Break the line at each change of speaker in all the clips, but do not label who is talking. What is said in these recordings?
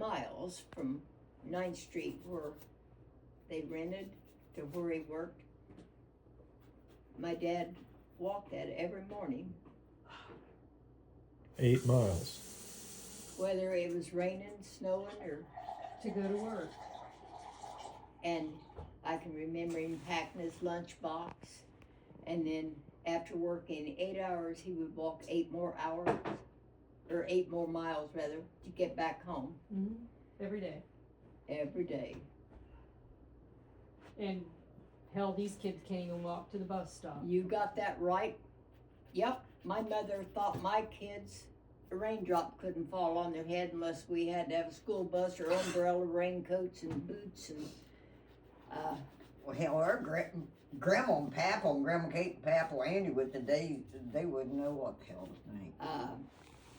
miles from 9th Street where they rented to where he worked. My dad walked that every morning.
8 miles.
Whether it was raining, snowing, or
To go to work.
and I can remember him packing his lunchbox, and then after working 8 hours, he would walk 8 more hours, or 8 more miles rather, to get back home
Mm-hmm. Every day.
every day.
And hell, these kids can't even walk to the bus stop.
You got that right. Yep, my mother thought my kids, a raindrop couldn't fall on their head unless we had to have a school bus or umbrella, raincoats and boots and,
Well, hell, our Grandma and Papa and Grandma Kate and Papa Andy with the days, they wouldn't know what the hell to think.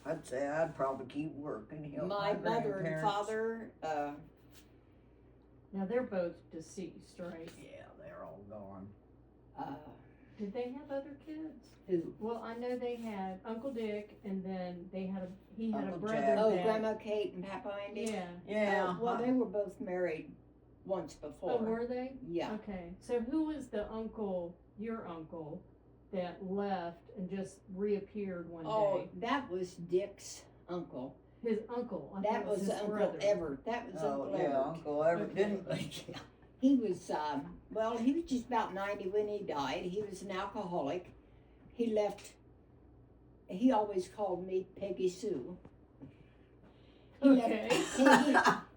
I'd say I'd probably keep working. Help
my mother and
grandparents.
father,
Now they're both deceased, right?
Yeah, they're all gone.
Did they have other kids?
who?
Well, I know they had Uncle Dick, and then he had a
Uncle
brother.
Jack.
Oh,
that-
Grandma Kate and Papa Andy?
Yeah.
Yeah.
Well, they were both married once before.
Oh, were they?
Yeah.
Okay. So who was the uncle, your uncle, that left and just reappeared one
Oh,
day?
that was Dick's uncle.
His uncle. I
That
thought it
was
his
Uncle
brother.
Everett. That was
Oh,
Uncle
yeah,
Everett.
Uncle Everett
Okay.
didn't.
He was, well, he was just about 90 when he died. He was an alcoholic. He left, he always called me Peggy Sue. He
Okay.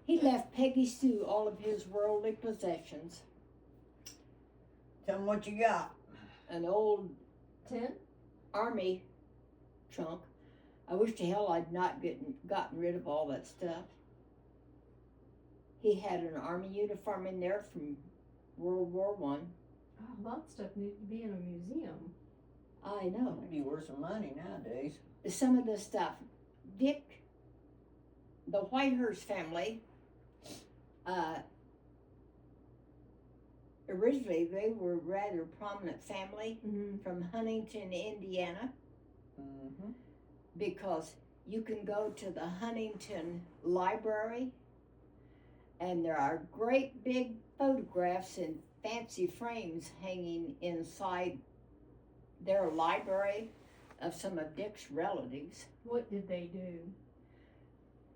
he left Peggy Sue all of his worldly possessions.
Tell them what you got.
An old
10?
army trunk. I wish to hell I'd not gotten rid of all that stuff. He had an army uniform in there from World War One.
Oh, a lot of stuff needs to be in a museum.
I know.
It'd be worth some money nowadays.
Some of the stuff. Dick, the Whitehurst family, originally they were a rather prominent family
Mm-hmm.
from Huntington, Indiana,
Mm-hmm.
because you can go to the Huntington Library and there are great big photographs in fancy frames hanging inside their library of some of Dick's relatives.
What did they do?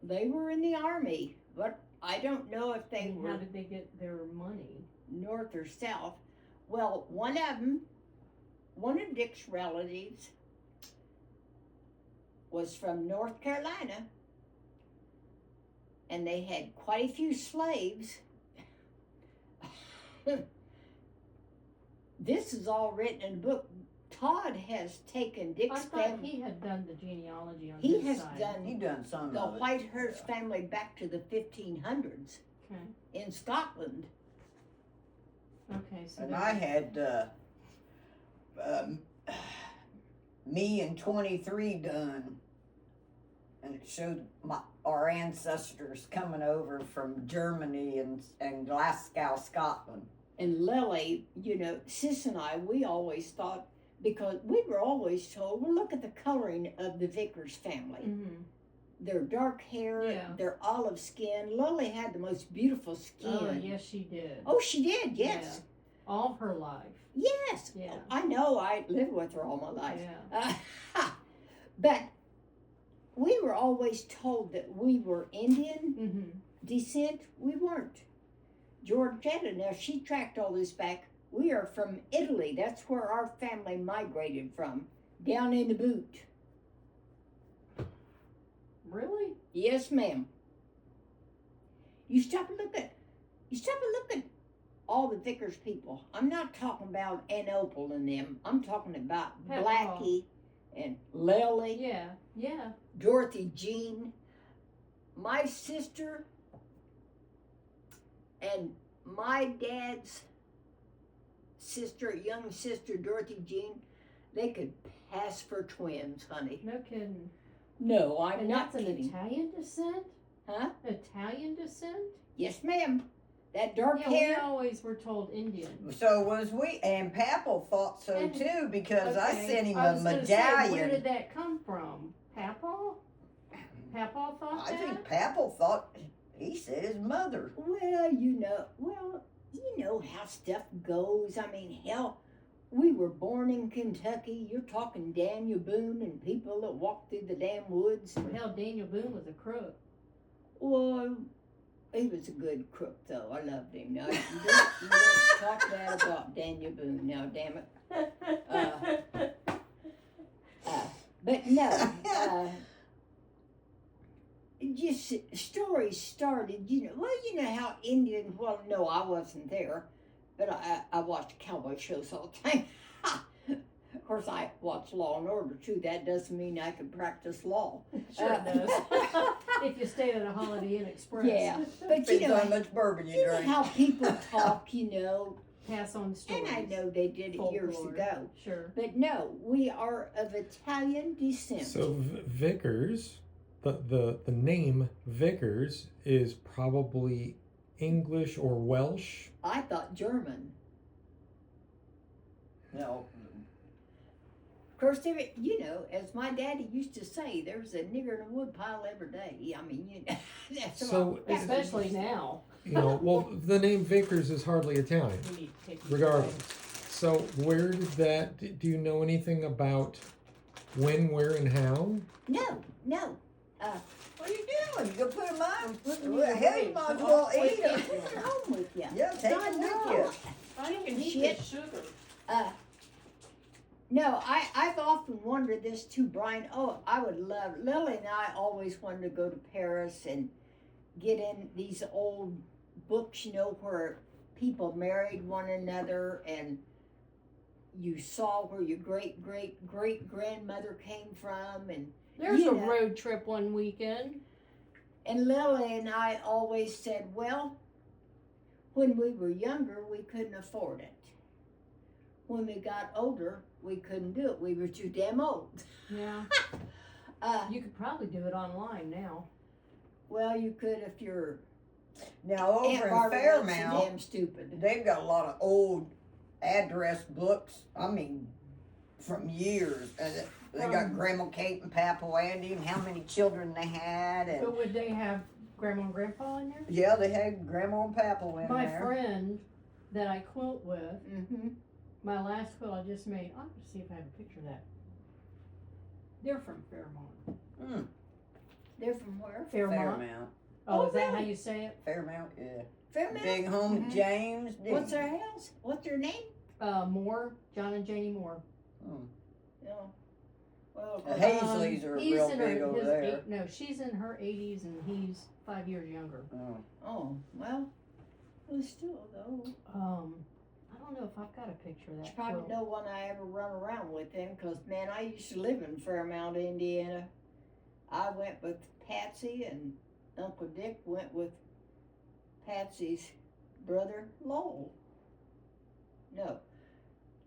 They were in the army, but I don't know if they
And
were
how did they get their money?
north or south. Well, one of Dick's relatives was from North Carolina, and they had quite a few slaves. This is all written in a book. Todd has taken
I
Dick's
thought
family.
he had done the genealogy on
He
his
has
side.
He
done
done some
the
of it.
Whitehurst family back to the 1500s
Okay.
in Scotland.
Okay. So
And
that-
I had me and 23 done, and it showed our ancestors coming over from Germany and Glasgow, Scotland.
And Lily, you know, Sis and I, we always thought, because we were always told, well, look at the coloring of the Vickers family.
Mhm.
Their dark hair,
Yeah.
their olive skin. Lily had the most beautiful skin.
Oh, yes, she did.
Oh, she did, yes.
Yeah. All her life.
Yes.
Yeah.
I know, I lived with her all my life.
Yeah.
But we were always told that we were Indian
Mm-hmm.
descent. We weren't. Georgetta, now she tracked all this back. We are from Italy. That's where our family migrated from, down in the boot.
Really?
Yes, ma'am. You stop and look at all the Vickers people. I'm not talking about Ann Opal and them. I'm talking about
Pepper.
Blackie and Lily,
Yeah. Yeah.
Dorothy Jean, my sister, and my dad's sister, young sister, Dorothy Jean. They could pass for twins, honey.
No kidding.
No, I'm
And
not
that's an
kidding.
Italian descent?
Huh?
Italian descent?
Yes, ma'am. That dark
Yeah, we
hair.
always were told Indian.
So was we, and Papal thought so
And-
too, because I
Okay.
sent him
I
a
was gonna say,
medallion.
where did that come from? Papa? Papa thought
I
that?
think Papal thought He said his mother.
Well, you know how stuff goes. I mean, hell, we were born in Kentucky. You're talking Daniel Boone and people that walked through the damn woods.
Hell, Daniel Boone was a crook.
Well, he was a good crook, though. I loved him. Now, you don't talk bad about Daniel Boone. Now, damn it. But no, just stories started, you know how Indians, well, no, I wasn't there, but I watched cowboy shows all the time. Of course, I watch Law and Order, too. That doesn't mean I can practice law.
Sure it does. If you stayed at a Holiday Inn Express.
Yeah, but
Depends on how much bourbon you
know
drink.
how people talk,
Pass on stories.
and I know they did it years
Folklore.
ago.
Sure.
But no, we are of Italian descent.
So Vickers, the name Vickers is probably English or Welsh.
I thought German.
No.
Of course, as my daddy used to say, there's a nigger in a woodpile every day. I mean, that's
So,
what- that's
Especially now.
Well, the name Vickers is hardly Italian,
We need to take these
regardless.
away.
So where did that? Do you know anything about when, where, and how?
No.
What are you doing? You gonna put them
I'm
on?
putting
Well,
these
hell,
away.
you might as
So
well
I'll
eat
take
them.
it.
Take it home with you.
Yeah, take
God,
them with
no.
you.
I can
Shit.
eat the sugar.
No, I've often wondered this too, Brian. Oh, I would love, Lily and I always wanted to go to Paris and get in these old books, where people married one another and you saw where your great-great-great-grandmother came from. And
There's
You
a
know.
road trip one weekend.
Lily and I always said, well, when we were younger, we couldn't afford it. When we got older, we couldn't do it. We were too damn old.
Yeah. You could probably do it online now.
Well, you could if you're
Now
Aunt
over in
Barbara wasn't so
Fairmount,
damn stupid.
they've got a lot of old address books. I mean, from years. And they got Grandma Kate and Papa Andy and how many children they had. And
But would they have Grandma and Grandpa in there?
yeah, they had Grandma and Papa in
My
there.
friend that I quilt with,
Mm-hmm.
my last quilt I just made, I'll have to see if I have a picture of that. They're from Fairmont.
They're from where?
Fairmont. Oh,
Oh,
is that how
really?
you say it?
Fairmount, yeah.
Fairmount.
Big home,
Mhm.
James.
What's their house? What's their name?
Moore, John and Janie Moore.
No. Well,
The Hazleys are
He's
real
in
big over
his
there.
No, she's in her 80s and he's 5 years younger.
oh, well, still though.
I don't know if I've got a picture of
You
that
probably
quilt.
know when I ever run around with them, 'cause man, I used to live in Fairmount, Indiana. I went with Patsy, and Uncle Dick went with Patsy's brother Lowell. No,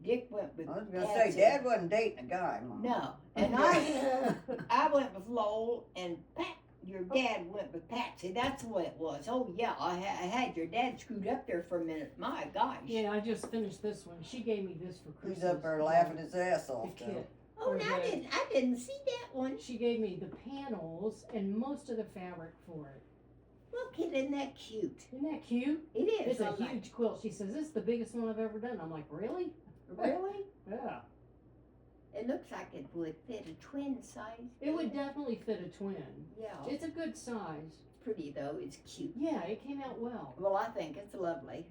Dick went with
I was gonna
Patsy.
say, Dad wasn't dating a guy, Mom.
No, and I went with Lowell, and your dad went with Patsy. That's the way it was. Oh yeah, I had your dad screwed up there for a minute. My gosh.
Yeah, I just finished this one. She gave me this for Christmas.
He's up there laughing his ass
The
off, though.
kit.
Oh, no, I didn't see that one.
She gave me the panels and most of the fabric for it.
Look, isn't that cute?
Isn't that cute?
It is.
It's a
I'm like,
huge quilt. She says, this is the biggest one I've ever done. I'm like, really?
really?
Yeah.
It looks like it would fit a twin size.
It would definitely fit a twin.
Yeah.
It's a good size.
It's pretty though. It's cute.
Yeah, it came out well.
Well, I think it's lovely.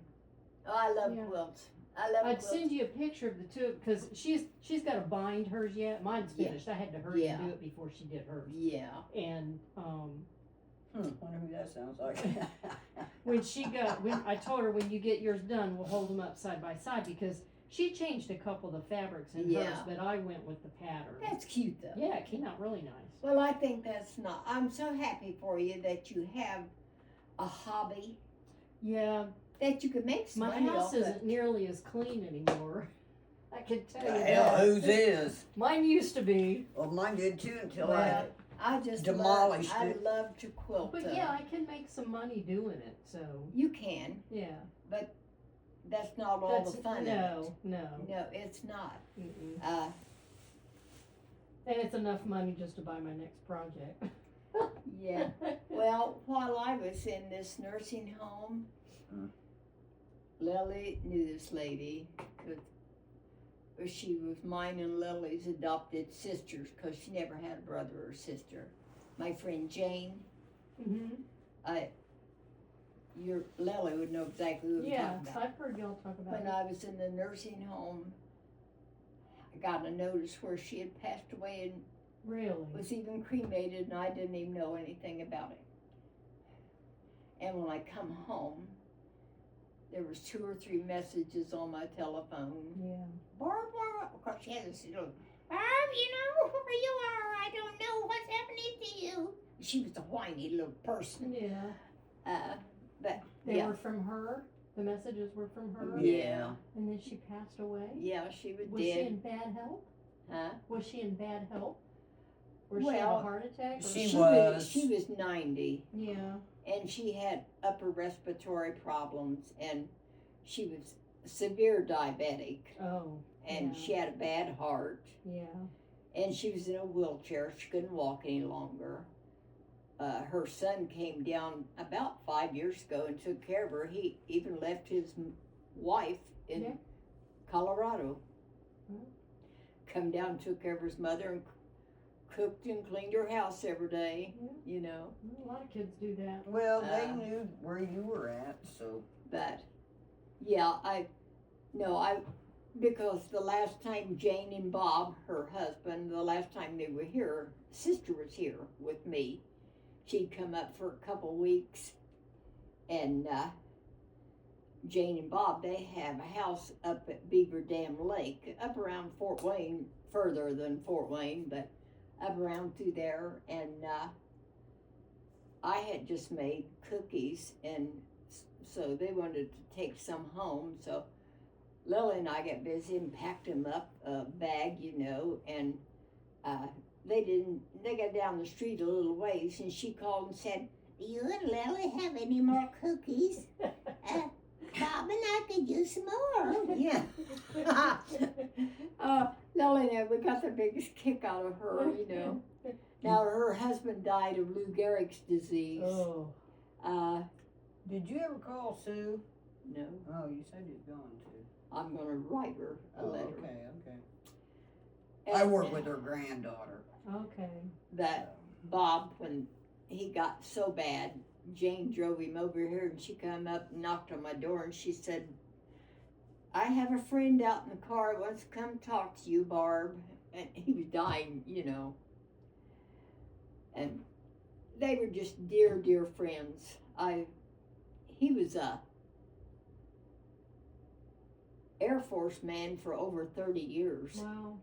Oh, I love
Yeah.
quilts. I love
I'd
quilts.
send you a picture of the two because she's got to bind hers yet. Mine's
Yeah.
finished. I had to hurry
Yeah.
and do it before she did hers.
Yeah.
And
Wonder who that sounds like.
when I told her when you get yours done, we'll hold them up side by side because she changed a couple of the fabrics in hers,
Yeah.
but I went with the pattern.
That's cute though.
Yeah, it came out really nice.
Well, I think that's not. I'm so happy for you that you have a hobby
Yeah,
that you can make some
my
money
house
off of.
isn't nearly as clean anymore. I can tell you
Hell,
that.
whose is?
Mine used to be.
Well, mine did too until
Yeah.
I just
Demolished
I
it.
love to quilt.
But
though.
yeah, I can make some money doing it, so
You can,
yeah.
but that's not all
That's,
the fun
no, no.
of it. No, it's not.
Mm-mm.
Uh,
And it's enough money just to buy my next project.
Yeah. Well, while I was in this nursing home, Lily knew this lady. She was mine and Lily's adopted sisters because she never had a brother or sister. My friend Jane, Lily would know exactly who we're talking about.
I've heard y'all talk about
When I was in the nursing home, I got a notice where she had passed away and
Really?
was even cremated, and I didn't even know anything about it. And when I come home, there was 2 or 3 messages on my telephone.
Yeah.
Barb, of course she had this little, Barb, you know where you are. I don't know what's happening to you. She was a whiny little person.
Yeah.
But
They
yeah,
were from her? The messages were from her?
Yeah.
And then she passed away?
yeah, she was
Was she
dead.
in bad health?
Huh?
Was she in bad health? Or she had
Well,
a heart attack? Or
she
She
was.
She was 90,
Yeah.
and she had upper respiratory problems, and she was severe diabetic,
Oh.
and
Yeah.
she had a bad heart,
Yeah.
and she was in a wheelchair. She couldn't walk any longer. Her son came down about 5 years ago and took care of her. He even left his wife in
Yeah.
Colorado.
Mm.
Come down and took care of his mother and cooked and cleaned her house every day,
Yeah.
you know.
A lot of kids do that.
Well, they knew where you were at, so.
But yeah, because the last time Jane and Bob, her husband, the last time they were here, sister was here with me. She'd come up for a couple weeks, and Jane and Bob, they have a house up at Beaver Dam Lake, up around Fort Wayne, further than Fort Wayne, but up around through there. And I had just made cookies, and so they wanted to take some home. So Lily and I got busy and packed them up a bag, you know, and they got down the street a little ways, and she called and said, "Do you and Lily have any more cookies? Bob and I could use some more."
Yeah.
Lily and I, we got the biggest kick out of her, you know. Now her husband died of Lou Gehrig's disease.
Oh.
Did you ever call Sue?
No,
Oh, you said you're going to.
I'm gonna write her a letter.
Okay.
And
I work with her granddaughter.
Okay.
that Bob, when he got so bad, Jane drove him over here, and she come up and knocked on my door, and she said, "I have a friend out in the car who wants to come talk to you, Barb." And he was dying, you know. And they were just dear, dear friends. He was a Air Force man for over 30 years.
Wow.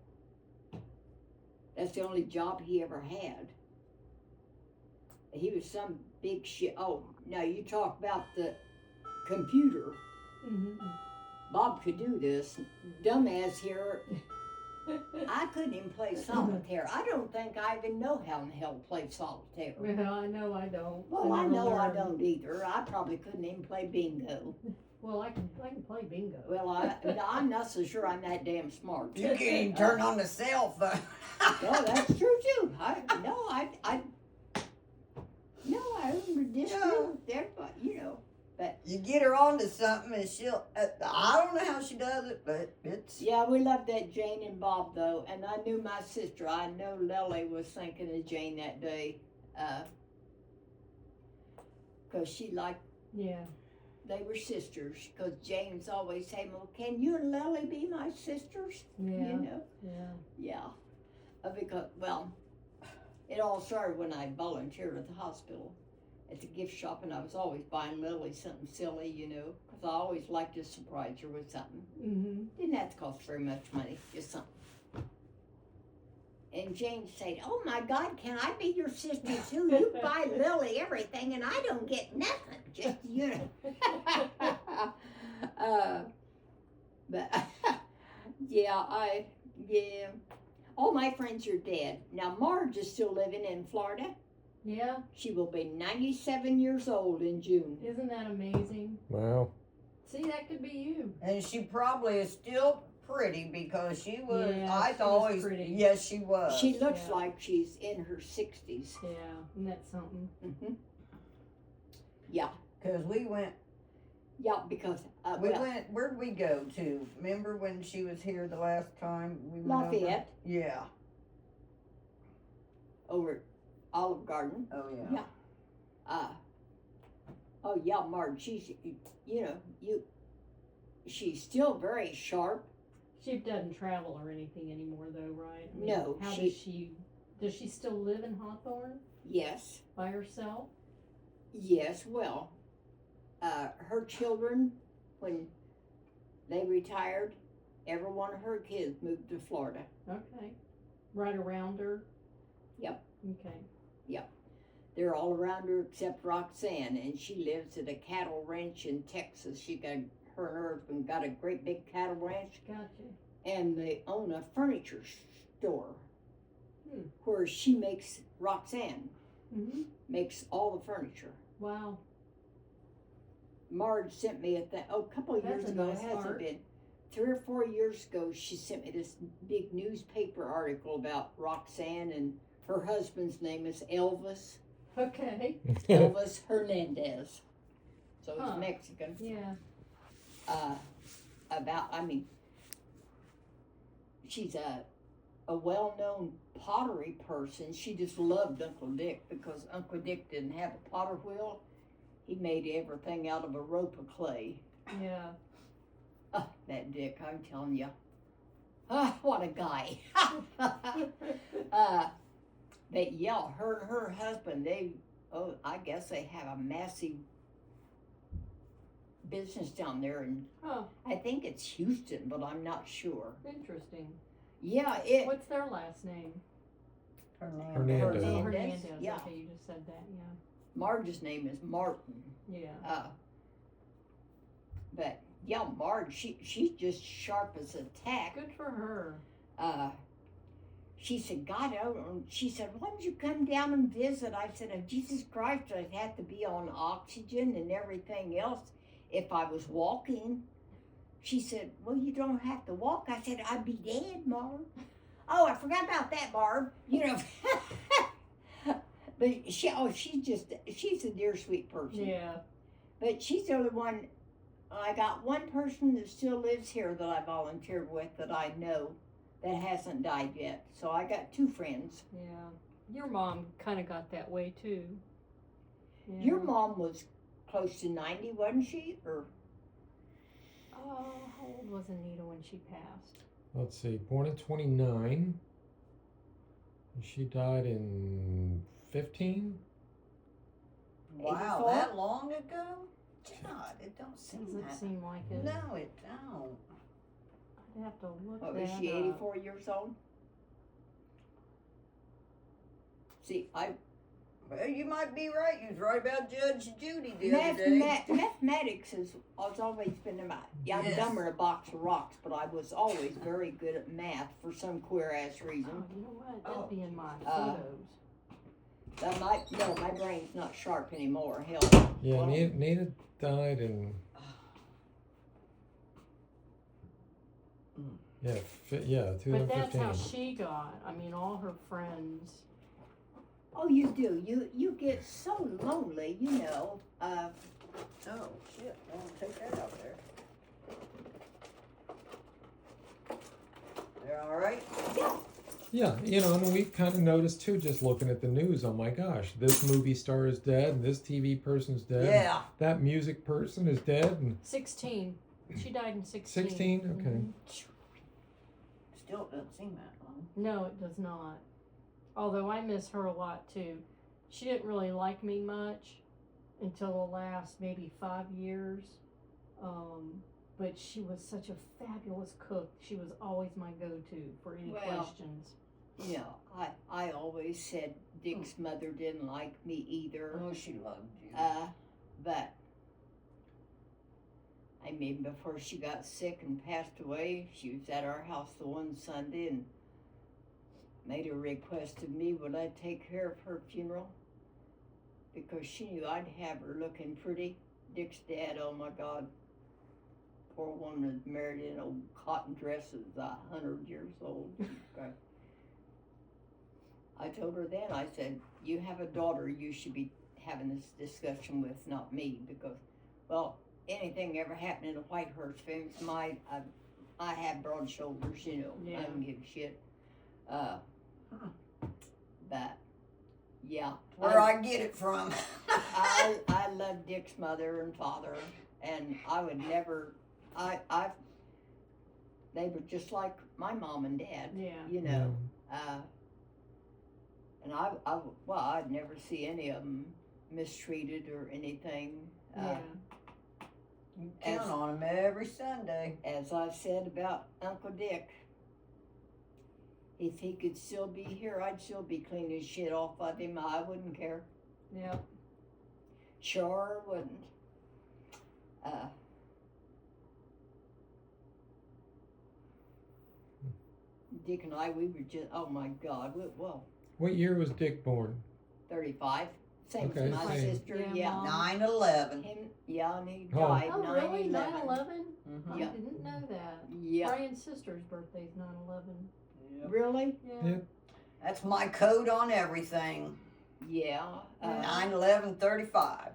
That's the only job he ever had. He was some big shit. Oh, now you talk about the computer.
Mm-hmm.
Bob could do this. Dumbass here. I couldn't even play solitaire. I don't think I even know how in the hell to play solitaire.
Well, I know I don't.
Well, I
never
know I
learned.
don't either. I probably couldn't even play bingo.
Well, I can play bingo.
Well, I'm not so sure I'm that damn smart.
You can't even turn on the cell phone.
No, that's true too. I disprove everybody, you know. But
You get her onto something and she'll, I don't know how she does it, but it's.
yeah, we loved that Jane and Bob though, and I knew my sister. I know Lily was thinking of Jane that day, cause she liked.
Yeah.
They were sisters, because Jane's always saying, "Well, can you and Lily be my sisters?"
Yeah.
You know.
Yeah.
Yeah. Because it all started when I volunteered at the hospital, at the gift shop, and I was always buying Lily something silly, you know, because I always liked to surprise her with something.
Mm-hmm.
Didn't have to cost very much money, just something. And Jane said, "Oh my God, can I be your sister too? You buy Lily everything and I don't get nothing, just, you know." But, yeah. All my friends are dead. Now Marge is still living in Florida.
Yeah.
She will be 97 years old in June.
Isn't that amazing?
Wow.
See, that could be you.
And she probably is still pretty because she was.
Yeah,
I
she was
always.
pretty.
Yes, she was.
She looks
Yeah.
like she's in her 60s.
Yeah, isn't that something?
Mm-hmm. Yeah,
Because we went.
yeah, because
We
well,
went. Where'd we go to? Remember when she was here the last time? We went over?
Lafayette
Yeah.
over at Olive Garden.
Oh yeah.
Yeah. Oh yeah, Marge. She's she's still very sharp.
She doesn't travel or anything anymore, though, right? I mean,
No,
How
she-
does she? Does she still live in Hawthorne
Yes,
by herself?
yes. Well, her children, when they retired, every one of her kids moved to Florida.
Okay. Right around her.
Yep.
Okay.
They're all around her except Roxanne, and she lives at a cattle ranch in Texas. Her and her husband got a great big cattle ranch,
Gotcha.
and they own a furniture store
Hmm.
where she makes, Roxanne
Mhm.
makes all the furniture.
Wow.
Marge sent me a couple of
That's
years
a
ago,
nice
it hasn't
art.
been, 3 or 4 years ago, she sent me this big newspaper article about Roxanne, and her husband's name is Elvis.
Okay.
Elvis Hernandez. So he's
Huh.
Mexican.
Yeah.
She's a well-known pottery person. She just loved Uncle Dick because Uncle Dick didn't have a potter wheel. He made everything out of a rope of clay.
Yeah.
That Dick, I'm telling you. What a guy. But yeah, her and her husband, I guess they have a massive business down there, and
Oh,
I think it's Houston, but I'm not sure.
interesting.
Yeah,
What's their last name?
Hernandez.
Hernandez.
Oh,
Hernandez,
Hernandez.
yeah.
Okay, you just said that.
Marge's name is Martin.
Yeah.
But yeah, Marge, she's just sharp as a tack.
Good for her.
She said, God, she said, why don't you come down and visit? I said, oh, Jesus Christ, I'd have to be on oxygen and everything else if I was walking. She said, well, you don't have to walk. I said, I'd be dead, Marv. Oh, I forgot about that, Marv. You know. But she's a dear, sweet person.
Yeah.
But she's the only one. I got one person that still lives here that I volunteered with that I know that hasn't died yet. So I got 2 friends.
Yeah. Your mom kind of got that way too. Yeah.
Your mom was close to 90, wasn't she? Or
Oh, how old was Anita when she passed?
Let's see, born in 29. She died in 15.
Wow,
84?
that long ago? God, it don't seem
Doesn't
that.
seem like it.
No, it don't.
I'd have to look
what
that
was she?
up.
84 years old. See,
Well, you might be right. You was right about Judge Judy the other day.
mathematics has always been my. Yeah, I'm
Yes.
dumber than a box of rocks, but I was always very good at math for some queer ass reason.
Oh, you know what? That'd
Oh.
be in my
Uh,
photos.
No, my brain's not sharp anymore. Hell,
Yeah,
Well-
Nita died in. Yeah, yeah,
But that's
2015.
how she got. I mean, all her friends.
oh, you do. You get so lonely, you know.
Oh, shit. I'll take that out there. They're all right?
Yeah, and we kind of noticed too, just looking at the news. Oh my gosh, this movie star is dead, and this TV person's dead. and
Yeah.
that music person is dead, and
16. She died in 16.
16. Okay.
Mhm.
Still doesn't seem that long.
No, it does not. Although I miss her a lot too. She didn't really like me much until the last maybe 5 years. But she was such a fabulous cook. She was always my go-to for any
Well,
questions.
You know, I always said Dick's mother didn't like me either.
Oh, she loved you.
But I mean, before she got sick and passed away, she was at our house the one Sunday and made a request of me would I take care of her funeral because she knew I'd have her looking pretty. Dick's dad, oh my God, poor woman was married in old cotton dresses, 100 years old. Okay. I told her then, I said, you have a daughter you should be having this discussion with, not me, because, well, anything ever happened in the Whitehurst family, I have broad shoulders, you know, I don't give a shit. But, yeah.
Where I get it from.
I love Dick's mother and father, and I would never, they were just like my mom and dad,
Yeah.
you know. And I'd never see any of them mistreated or anything.
Yeah.
You count on him every Sunday.
As I've said about Uncle Dick, if he could still be here, I'd still be cleaning shit off of him. I wouldn't care.
Yeah.
Sure wouldn't. Dick and I, we were just, oh my God, well,
What year was Dick born?
35. Same
Okay,
as my
same.
sister,
Yeah,
yeah.
Mom.
9/11.
Him, yeah, and he
Oh.
died
Oh, really?
9/11.
9/11?
Mm-hmm.
I
Yeah.
didn't know that.
Yeah.
Brian's sister's birthday's 9/11.
Really?
Yeah.
Yeah.
That's my code on everything.
Yeah.
9/11/35.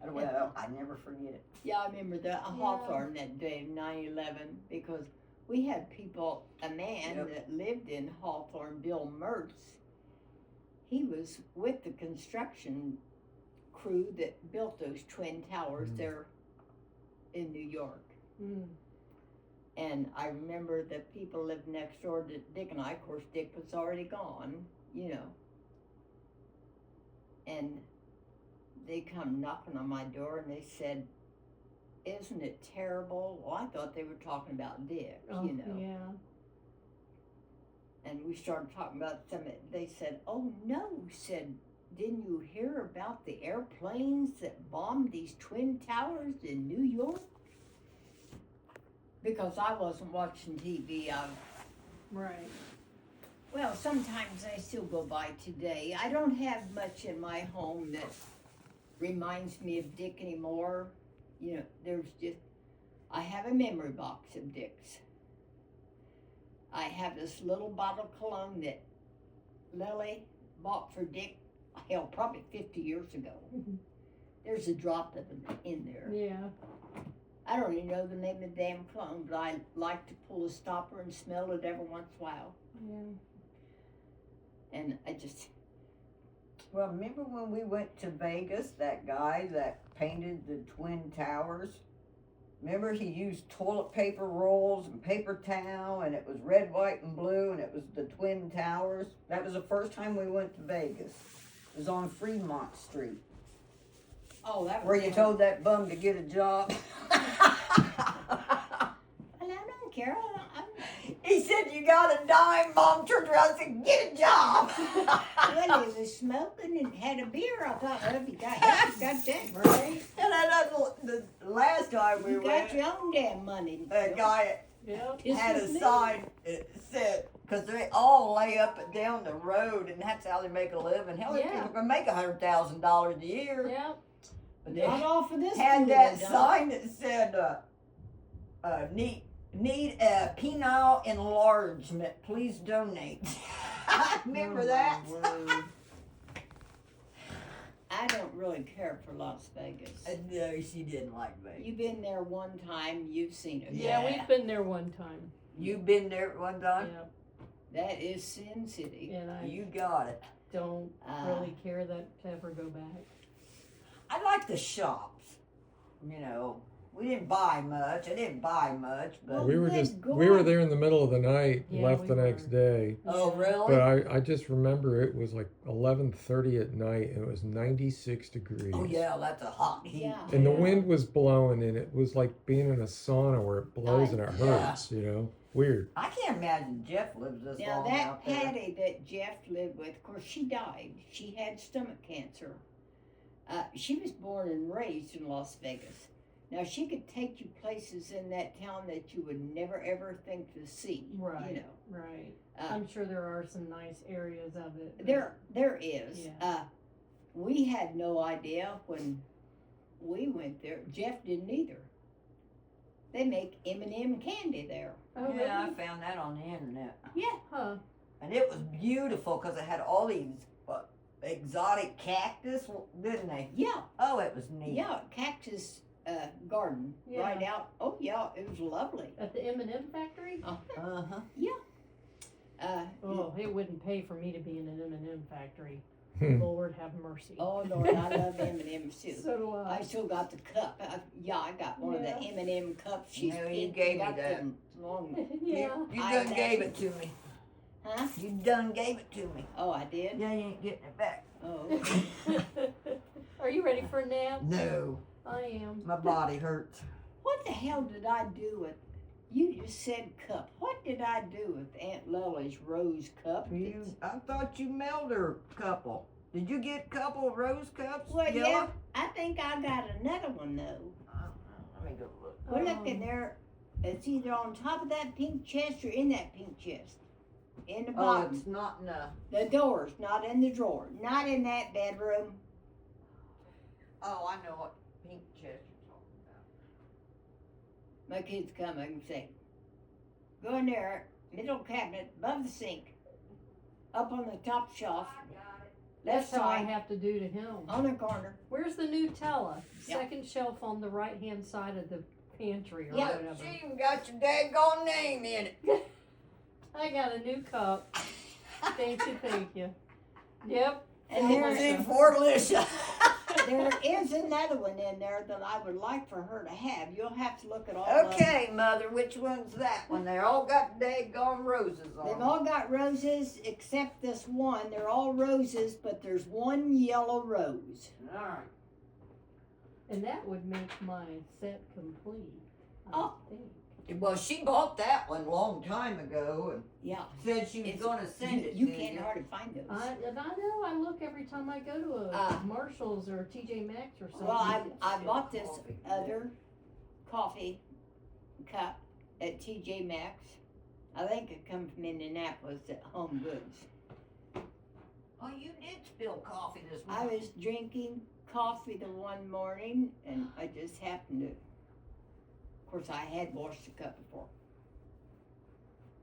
Well, I never forget it.
Yeah, I remember that Hawthorne that day, 9/11, because we had people, a man
Yep.
that lived in Hawthorne, Bill Mertz, he was with the construction crew that built those twin towers there in New York.
Mm.
And I remember the people lived next door to Dick and I. Of course, Dick was already gone, you know. And they come knocking on my door and they said, isn't it terrible? Well, I thought they were talking about Dick,
Oh,
you know.
Yeah.
And we started talking about some, they said, oh no, said, didn't you hear about the airplanes that bombed these twin towers in New York? Because I wasn't watching TV.
Right.
Well, sometimes I still go by today. I don't have much in my home that reminds me of Dick anymore. You know, I have a memory box of Dick's. I have this little bottle of cologne that Lily bought for Dick, hell, probably 50 years ago. There's a drop of it in there.
Yeah.
I don't even know the name of the damn cologne, but I like to pull a stopper and smell it every once in a while.
Yeah.
And I just,
Well, remember when we went to Vegas, that guy that painted the Twin Towers? Remember he used toilet paper rolls and paper towel, and it was red, white, and blue, and it was the Twin Towers? That was the first time we went to Vegas. It was on Fremont Street.
oh, that was
Where you
fun.
told that bum to get a job.
And I don't care.
He said, you got a dime. Mom turned around and said, get a job.
Well, he was smoking and had a beer. I thought, well, if you got that, you got that, right?
And then the last time we
You got
went,
your own damn money.
a guy
Yeah.
had a
Pisses me.
sign that said, because they all lay up and down the road, and that's how they make a living. Hell,
Yeah.
people can make $100,000 a year.
Yeah.
But they
Not off of this.
had
fool,
that
they don't.
sign that said, need a penile enlargement. Please donate. Remember
Oh,
that?
my word.
I don't really care for Las Vegas.
No, she didn't like Vegas.
You've been there one time, you've seen it.
Yeah,
Yeah.
we've been there one time.
You've been there at one time?
Yeah.
That is Sin City.
And I
You got it.
don't really care that to ever go back.
I like the shops. You know, we didn't buy much. I didn't buy much, but
Well,
We were
good
just
God.
we were there in the middle of the night,
Yeah,
left
we
the
were.
next day.
oh
Yeah.
really?
But I just remember it was like 11:30 at night and it was 96 degrees.
Oh yeah, that's a hot heat.
Yeah.
And the
Yeah.
wind was blowing and it was like being in a sauna where it blows and it
Yeah.
hurts, you know. Weird.
I can't imagine Jeff lives this
Now
long
that
out there.
Patty that Jeff lived with, of course, she died. She had stomach cancer. She was born and raised in Las Vegas. Now she could take you places in that town that you would never ever think to see.
Right.
You know.
Right.
Uh,
I'm sure there are some nice areas of it. but-
There is.
Yeah.
We had no idea when we went there. Jeff didn't either. They make M&M candy there.
Oh,
Yeah, I
really?
found that on the internet.
Yeah.
Huh.
And it was beautiful because it had all these exotic cactus, didn't they?
Yeah.
Oh, it was neat.
Yeah. Cactus garden
Yeah.
right out. Oh, yeah. It was lovely.
At the M&M factory?
Uh-huh.
Oh, it wouldn't pay for me to be in an M&M factory.
Hmm.
Lord have mercy.
Oh, Lord, I love M&M's too.
So do I.
I still got the cup. I got one of the
Yeah.
M&M cups. She's
No, you
pink,
gave me
got
that.
them long.
Yeah.
You
I
done
got
gave
you.
it to me.
Huh?
You done gave it to me.
Oh, I did?
Yeah, you ain't getting it back.
Oh.
Are you ready for a nap?
No,
I am.
my body hurts.
What the hell did I do with, you just said cup. What did I do with Aunt Lily's rose cup?
I thought you mailed her a couple. Did you get a couple of rose cups?
Well,
Yellow?
yeah, I think I got another one though.
Let me go look.
Well, look in there. It's either on top of that pink chest or in that pink chest. In the
Oh,
bottom.
it's not in
The doors, not in the drawer. Not in that bedroom.
Oh, I know what pink chest you're talking about.
My kids come and say, go in there, middle cabinet, above the sink, up on the top shelf, left
That's how I
side,
have to do to him.
on the corner.
Where's the Nutella?
Yeah.
Second shelf on the right hand side of the pantry or
Yeah.
whatever.
She even got your daggone name in it.
I got a new cup. Thank you. Yep.
And
Oh,
there,
my
See, for Alicia.
there is another one in there that I would like for her to have. You'll have to look at all of them.
Okay, Mother, which one's that one? They all got daggone roses on
They've
them.
all got roses except this one. They're all roses, but there's one yellow rose.
All right.
And that would make my set complete. I
Oh.
think.
Well, she bought that one a long time ago and
Yeah.
said she was
It's-
going to send it
You
to
can't
you.
hardly find those.
I know. I look every time I go to a Marshalls or a TJ Maxx or something.
Well, I bought this
Coffee.
other coffee cup at TJ Maxx. I think it come from Indianapolis at Home Goods.
Oh, you did spill coffee this
I
morning.
was drinking coffee the one morning and I just happened to, of course I had washed the cup before.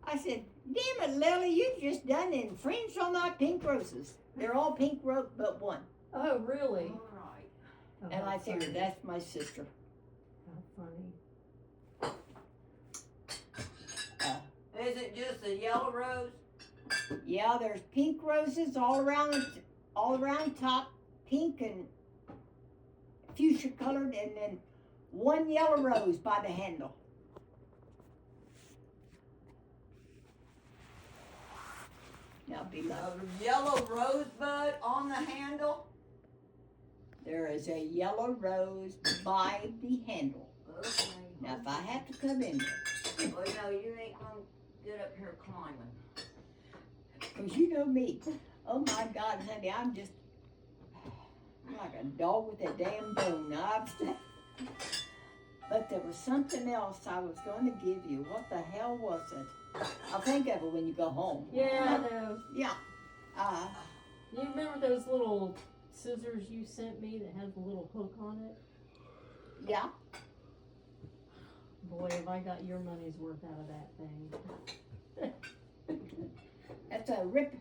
I said, damn it, Lily, you just done infringed on my pink roses. They're all pink but one.
Oh, really?
All right.
Oh,
And I
how
figured
funny.
that's my sister.
How funny.
Is it just a yellow rose?
Yeah, there's pink roses all around top, pink and fuchsia colored, and then one yellow rose by the handle. Now be like,
A yellow rosebud on the handle?
there is a yellow rose by the handle.
Okay.
Now if I have to come in there,
Well, no, you ain't gonna get up here climbing.
'cause you know me. Oh my God, honey, I'm like a dog with a damn bone. But there was something else I was going to give you. What the hell was it? I'll think of it when you go home.
Yeah, I know.
Yeah.
You remember those little scissors you sent me that has a little hook on it?
Yeah.
Boy, have I got your money's worth out of that thing.
That's a rip,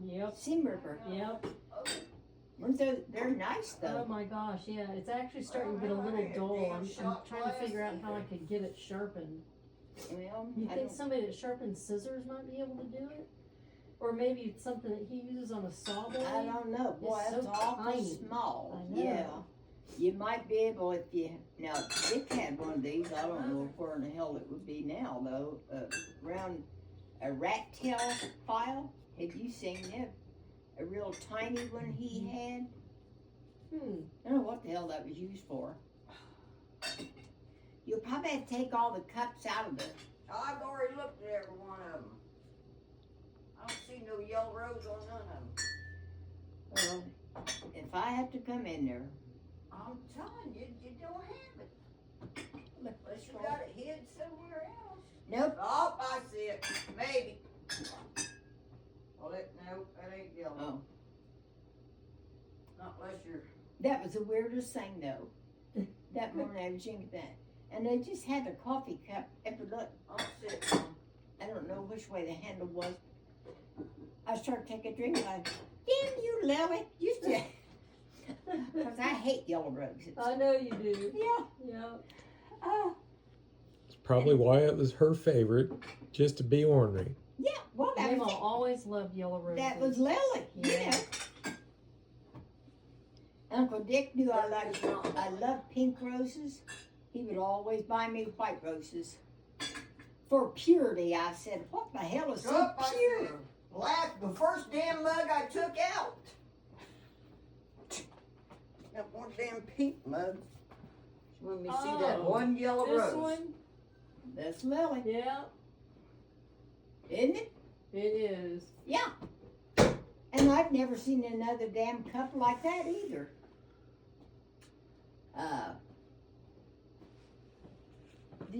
Yep.
seam ripper.
Yep.
They're nice
Oh
though.
my gosh, yeah. It's actually starting to get a little dull. I'm trying to figure out how I could get it sharpened.
Well,
You
I
think
don't,
somebody that sharpens scissors might be able to do it? Or maybe it's something that he uses on a saw blade?
I don't know. Boy,
It's
that's
so
awful
tiny.
small.
I know.
Yeah. You might be able if you, now Dick had one of these. I don't know where in the hell it would be now though. Around a rat tail file. Have you seen it? A real tiny one he had. I don't know what the hell that was used for. You'll probably have to take all the cups out of it.
I've already looked at every one of them. I don't see no yellow rose on none of them.
Well, if I have to come in there,
I'm telling you, you don't have it.
look,
Unless you got it hid somewhere else.
nope.
Oh, I see it. Maybe. Well, nope, that ain't yellow.
Oh,
Not unless you're.
that was the weirdest thing though. that morning I was drinking that. And they just had a coffee cup. Look, I'll sit down. I don't know which way the handle was. I started taking a drink and I, damn you, Lily. You just, because I hate yellow roses.
I know you do.
Yeah.
Yeah.
Oh,
It's probably why it was her favorite, just to be ornery.
yeah. Well, that
Mama
was
always loved yellow roses.
That was Lily.
Yeah.
Yeah. Uncle Dick knew I love pink roses. He would always buy me white roses. For purity, I said, what the hell is so pure?
The first damn mug I took out. That one damn pink mug. Let me see that one yellow
This
rose.
one?
That's Lily,
Yeah,
isn't it?
it is.
Yeah. And I've never seen another damn cup like that either.